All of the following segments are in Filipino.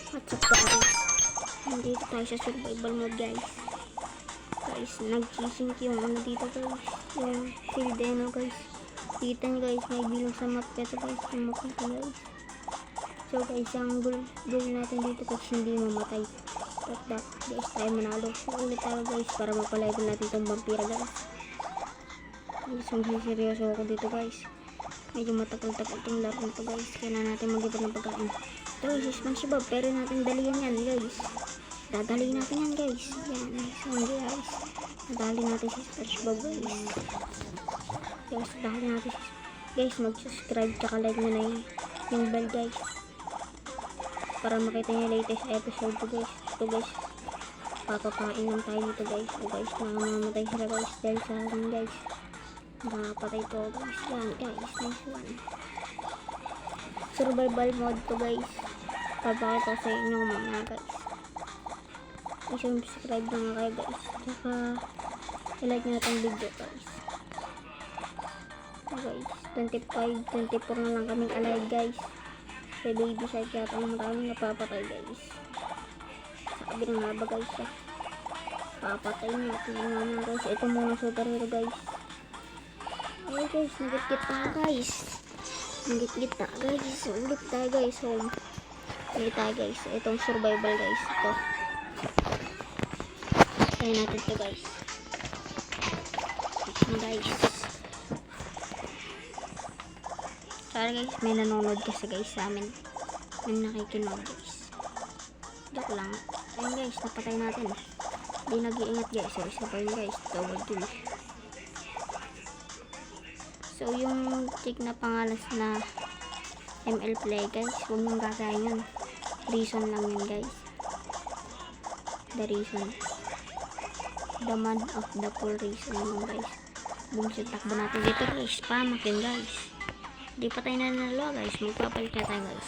What's up guys? Nandito tayo sa survival mode guys. Guys, nag-chasing yung ano dito guys. Yung field guys. Kita nyo guys, may bilog sa map. Ito guys, yung map natin guys. So guys, ang goal natin dito guys, hindi mamatay. At guys, tayo manalo. So ulit tayo guys, para mapalitan natin itong vampira guys. Guys, seryoso ako dito guys. Medyo matagal-tagal itong laro nito guys. Kailangan natin mag-ipon ng pagkain. Ito guys, SpongeBob, pero natin dalihan yan guys. Dadali natin yan guys. Yan guys. Dadali natin si SpongeBob guys. Guys, dadali natin si guys, mag-subscribe tsaka like nyo na yung bell guys. Para makita nyo latest episode to guys. Ito guys, papapain lang tayo dito guys. Ito guys, nakamamatay sila guys dahil sa akin guys. Nakapatay to guys. Yan guys, nice one. Survival mode to guys. Papakita sa inyo mga guys. Subscribe na nga kayo guys. Tsaka i-like nyo itong video guys. So guys, 25, 24 na lang kaming alive guys. Kaya baby shark yata ang maraming napapatay guys. Sabi na nga ba guys ah. Papatay natin mga guys. Ito muna super hero guys. Ay guys, nagit-git na guys. Nagit-git na guys. Ulit tayo guys. Home. Ulit tayo guys. Itong survival guys. Ito. Try natin ito guys. Ito guys. Sorry guys, may nanonood kasi guys sa amin. May nakikinood guys. Joke lang. Ayun guys, napatay natin. Hindi nag-iingat guys. So, isa pa yun guys. Double kill. So, yung chick na pangalas na ML Play guys, huwag nyung gagayin yun. Reason lang yun guys. The reason. The man of the full reason yun guys. Bumsit takbo natin dito guys. Pamak yun guys. Di pa tayo nanalo guys. Magpapalit na tayo guys.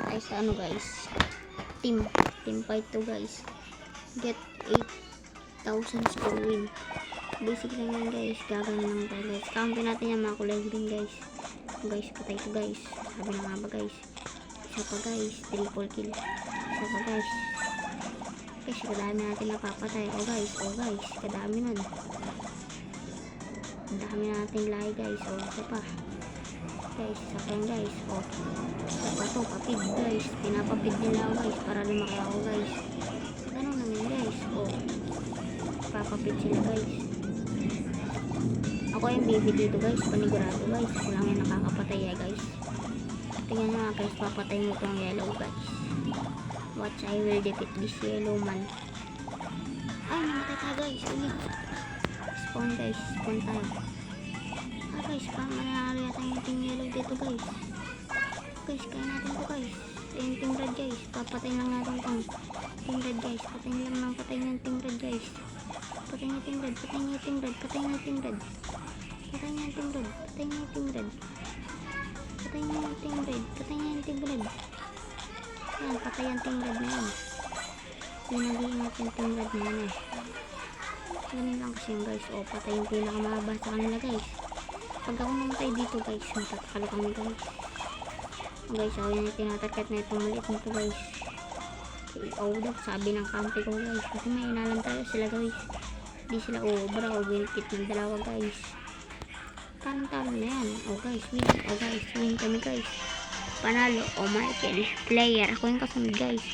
Guys, ano guys. Team fight to guys. Get 8,000 score win. Basic lang yan guys. Gagawin lang tayo guys. Kaunti natin yan mga kulay green guys. Guys, patay to guys. Sabi na nga ba guys. Isa pa guys. Triple kill. Isa pa guys. Guys, kadami natin napapatay. Oh guys. Kadami nun. Kadami natin lahi guys. Oh, isa pa. Guys, isa pa yun guys. Oh, isa pa to. Papid guys. Pinapapid nila ako guys. Para lumaki ako guys. Ganun lang yun guys. Oh, papapid sila guys. Ako yung baby dito guys, panigurado guys. Ako lang yung nakakapatay guys. Tingnan nyo nga guys, papatay mo itong yellow guys. Watch, I will defeat this yellow man. Ay, namatay tayo guys. Spawn guys, spawn tayo. Ah guys, mananalo yata yung team yellow dito guys. Guys, kaya natin to guys. Yung team red guys, papatay lang natin itong team red guys. Patay lang ng patay ng team red guys. Patay niya team red, patay niya team red, patay niya team red. Patay niya team red, patay niya team red. Patay niya team red, patay niya team red. Yan, patay ang team red na yan. Pinag-iingat yung team red na yan eh. Ganun lang kasi yung guys. O, patay yung pinakamahaba sa kanila guys. Pag ako namatay dito guys, matatakal kami guys. O guys, ako yung tinatarkat na itong maliit nito guys. Oh, sabi ng kampi ko guys. Kasi may inalam tayo sila guys. Di sila obra o binipit ng dalawa guys. Talo na yan. Oh guys, win. Oh guys, win kami guys. Panalo. Oh Michael, player. Ako yung kasunod guys.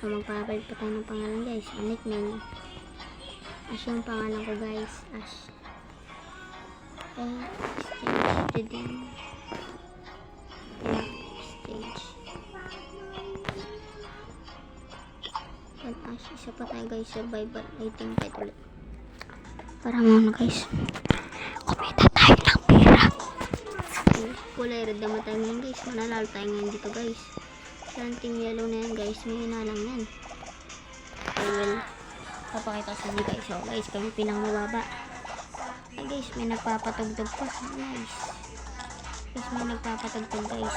So magpapalit pa tayo ng pangalan guys. Ang nickname. Ash yung pangalan ko guys. Ash. Stage today. Stage. Ash, isa pa tayo guys. Survival. I think fight ulit. Para muna guys. Kumita tayo ng pera. Kulay red naman tayo ngayon guys. Manalalo tayo ngayon dito guys. Yan team yellow na yan guys. May inalang yan. I will papakita sa inyo guys. So guys, kami pinangmababa. Ay guys, may nagpapatugtog pa. Guys, may nagpapatugtog guys.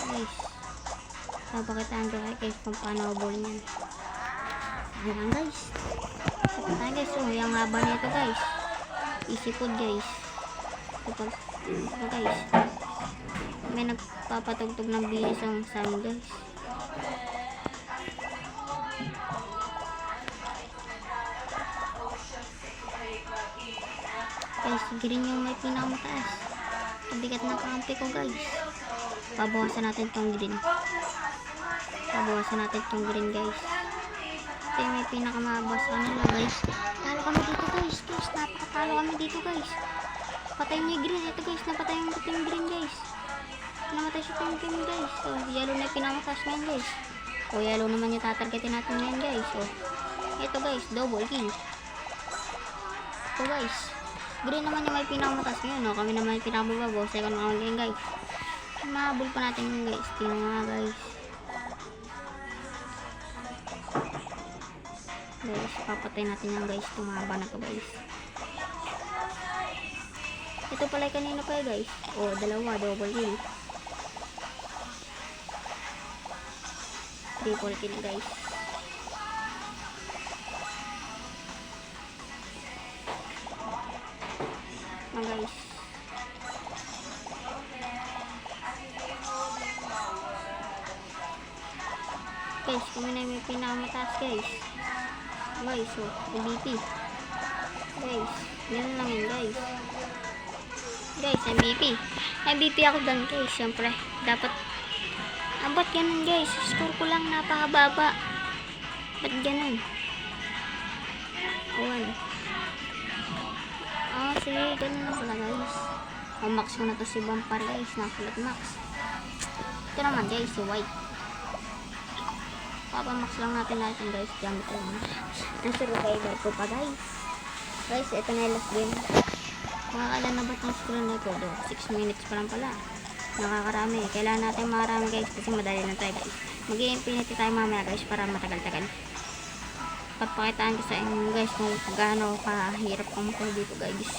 Guys, papakitaan ko guys kung paano ball niyan. Ayan guys. Isa pa tayo guys. So, yung haba nito guys. Easy food guys. Kapag So guys, may nagpapatugtog ng bilis ang sound guys. Guys, green yung may pinakamataas. Kabigat na kampi ko guys. Babawasan natin tong green. Babawasan natin tong green guys. Ito yung may pinakamabas kanila guys. Talo kami dito guys. Guys, napakatalo kami dito guys. Patay niya yung green. Ito guys, napatay yung team green guys. Namatay siya team green guys. So, yellow na yung pinakamataas ngayon guys. O, yellow naman yung tatargetin natin ngayon guys. So, ito guys, double kill. Ito guys. Green naman yung may pinakamataas ngayon. No? Kami naman yung pinakababaw. Second round ngayon guys. Mahabol pa natin yung guys. Tingnan nga guys. Guys, papatay natin yung guys. Tumaba na to guys. Ito pala kanina pa guys. O, dalawa. Double kill. Triple kill guys. Guys, kami na may pinakamataas guys. Guys, so, MVP. Guys, ganun lang yun guys. Guys, MVP ako dun guys. Siyempre, dapat ba't ganun guys? Score ko lang napakababa. Ba't ganun? Sige, ganun na pala guys. Max ko na to si Vampire guys. Nakulat max. Ito naman guys, si White. Papamax lang natin lahat yung guys. Gamit ko lang. Nasa reviver ko pa guys. Guys, ito na yung last game. Makakala na ba itong screen record? 6 minutes pa lang pala. Nakakarami. Kailangan natin makarami guys. Kasi madali lang tayo guys. Mag-i-infinity tayo mamaya guys. Para matagal-tagal. Papakitaan ko sa inyo guys kung gaano kahirap ang motor dito guys.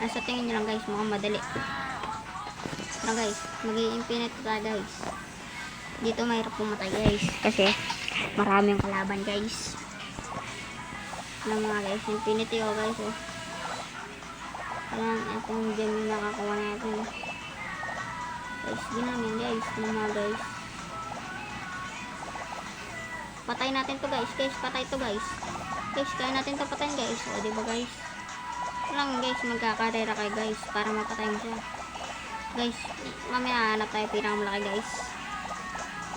Sa tingin nyo lang guys, mukhang madali. Pero guys, mag-i-infinite tayo guys. Dito mahirap pumatay guys. Kasi maraming kalaban guys. Alam mo nga guys, infinity ko guys. Kailangan itong gem yung nakakuha natin. Guys, ginamin guys. Alam mo guys. Patay natin to guys. Guys, patay to guys. Guys, kaya natin to patayin guys. O, diba guys? Lang guys, magkakarera kayo guys. Para mapatay mo siya. Guys, mamaya hanap tayo pinakamalaki guys.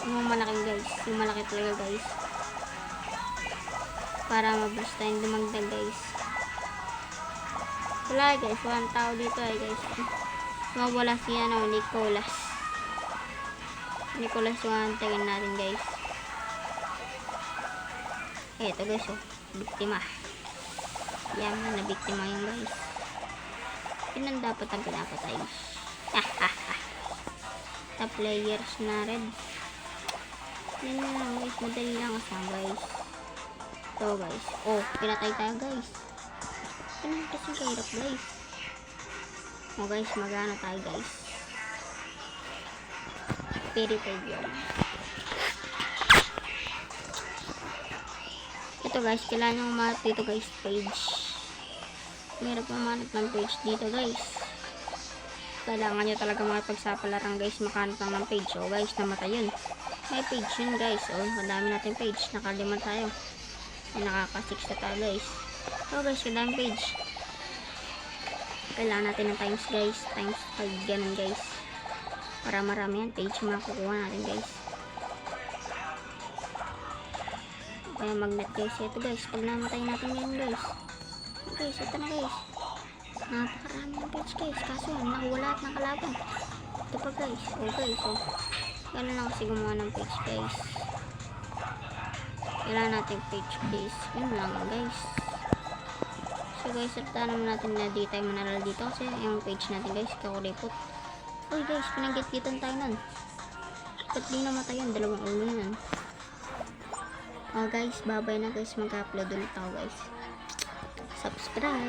Yung malaki guys. Yung malaki talaga guys. Para mabilis tayong dumagdag guys. Wala guys. Walang tao dito guys. Mawala si Nicholas. Nicholas yung antayin natin guys. Eto guys, biktima. Yan, na biktima yung guys. Yun dapat ang pinapatay. Top players na red. Yan na lang guys, madali lang asang guys. Ito guys. Oh, pinatay tayo guys. Ganun kasi kahirap guys. O guys, magana tayo guys. Purify yun. Ito guys, kailangan nyo umanap dito guys, page. Meron pa umanap ng page dito guys. Kailangan nyo talaga makipagsapalaran guys, makahanap lang ng page. O guys, namatay yun. May page yun guys. O, madami natin page. Nakalima tayo. Ay, nakaka-6 na tayo guys. O guys, madami page. Kailangan natin ng times guys. Times 5 ganun guys. Para marami yan page makukuha natin guys. Kaya magnet guys. Ito guys, pag namatay natin yan guys. Guys, ito na guys. Napakarami ng page guys. Kaso yan, nakuha lahat ng kalaban. Ito pa guys. O guys, o. Gano'n lang kasi gumawa ng page guys. Kailangan natin page guys. Yun lang guys. So guys, sartaan naman natin na di tayo manalala dito. Kasi yung page natin guys, kakulipot. Uy guys, pinagkit-kitan tayo nun. Ba't di namatay yun? Dalawang ulo yan. Oh guys, bye-bye na guys. Mag-upload ulit ako guys. Subscribe.